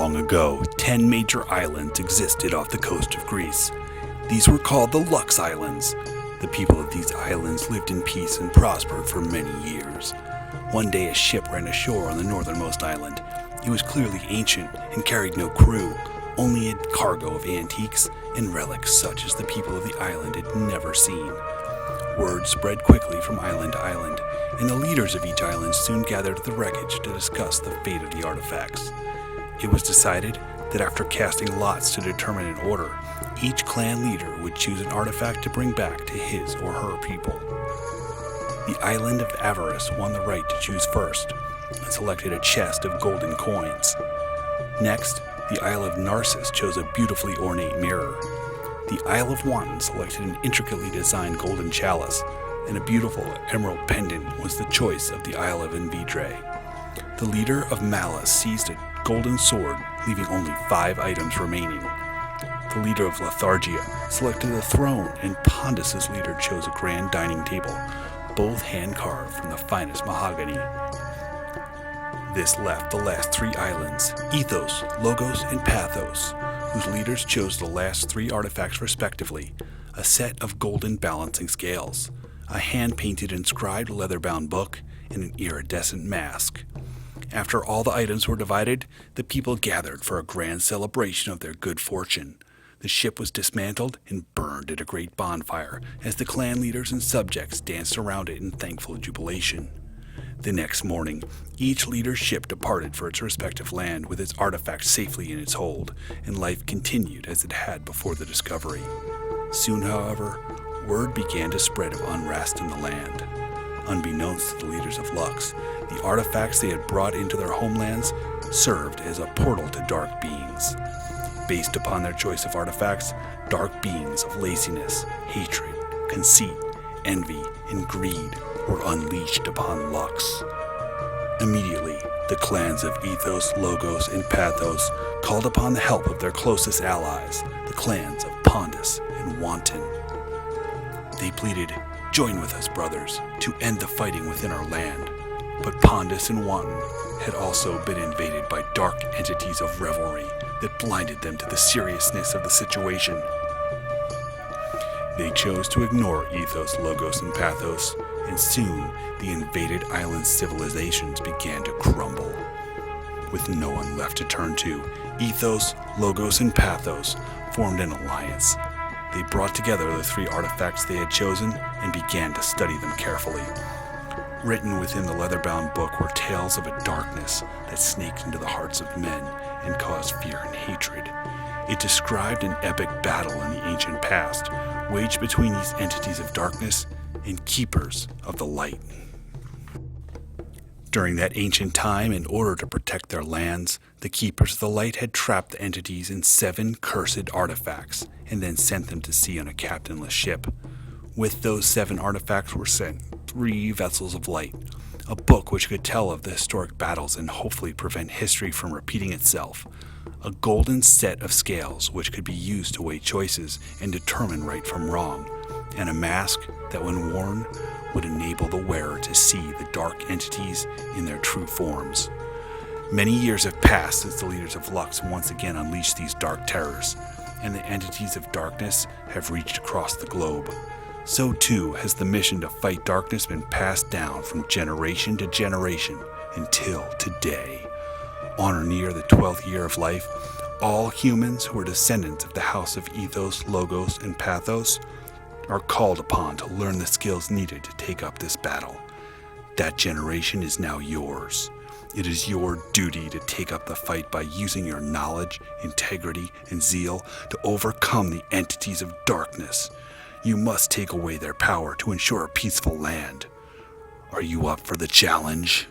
Long ago, 10 major islands existed off the coast of Greece. These were called the Lux Islands. The people of these islands lived in peace and prospered for many years. One day a ship ran ashore on the northernmost island. It was clearly ancient and carried no crew, only a cargo of antiques and relics such as the people of the island had never seen. Word spread quickly from island to island, and the leaders of each island soon gathered at the wreckage to discuss the fate of the artifacts. It was decided that after casting lots to determine an order, each clan leader would choose an artifact to bring back to his or her people. The island of Avarice won the right to choose first, and selected a chest of golden coins. Next, the Isle of Narcissus chose a beautifully ornate mirror. The Isle of Wanton selected an intricately designed golden chalice, and a beautiful emerald pendant was the choice of the Isle of Invidre. The leader of Malice seized a golden sword, leaving only 5 items remaining. The leader of Lethargia selected a throne, and Pondus's leader chose a grand dining table, both hand-carved from the finest mahogany. This left the last 3 islands, Ethos, Logos, and Pathos, whose leaders chose the last 3 artifacts respectively: a set of golden balancing scales, a hand-painted inscribed leather-bound book, and an iridescent mask. After all the items were divided, the people gathered for a grand celebration of their good fortune. The ship was dismantled and burned at a great bonfire as the clan leaders and subjects danced around it in thankful jubilation. The next morning, each leader's ship departed for its respective land with its artifacts safely in its hold, and life continued as it had before the discovery. Soon, however, word began to spread of unrest in the land. Unbeknownst to the leaders of Lux, the artifacts they had brought into their homelands served as a portal to dark beings. Based upon their choice of artifacts, dark beings of laziness, hatred, conceit, envy, and greed were unleashed upon Lux. Immediately, the clans of Ethos, Logos, and Pathos called upon the help of their closest allies, the clans of Pondus and Wanton. They pleaded, "Join with us, brothers, to end the fighting within our land." But Pondus and Wanton had also been invaded by dark entities of revelry that blinded them to the seriousness of the situation. They chose to ignore Ethos, Logos, and Pathos, and soon the invaded island civilizations began to crumble. With no one left to turn to, Ethos, Logos, and Pathos formed an alliance. They brought together the 3 artifacts they had chosen and began to study them carefully. Written within the leather-bound book were tales of a darkness that snaked into the hearts of men and caused fear and hatred. It described an epic battle in the ancient past, waged between these entities of darkness and keepers of the light. During that ancient time, in order to protect their lands, the keepers of the light had trapped the entities in 7 cursed artifacts and then sent them to sea on a captainless ship. With those 7 artifacts were sent 3 vessels of light, a book which could tell of the historic battles and hopefully prevent history from repeating itself, a golden set of scales which could be used to weigh choices and determine right from wrong, and a mask that, when worn, would enable the wearer to see the dark entities in their true forms. Many years have passed since the leaders of Lux once again unleashed these dark terrors, and the entities of darkness have reached across the globe. So too has the mission to fight darkness been passed down from generation to generation until today. On or near the 12th year of life, all humans who are descendants of the house of Ethos, Logos, and Pathos are called upon to learn the skills needed to take up this battle. That generation is now yours. It is your duty to take up the fight by using your knowledge, integrity, and zeal to overcome the entities of darkness. You must take away their power to ensure a peaceful land. Are you up for the challenge?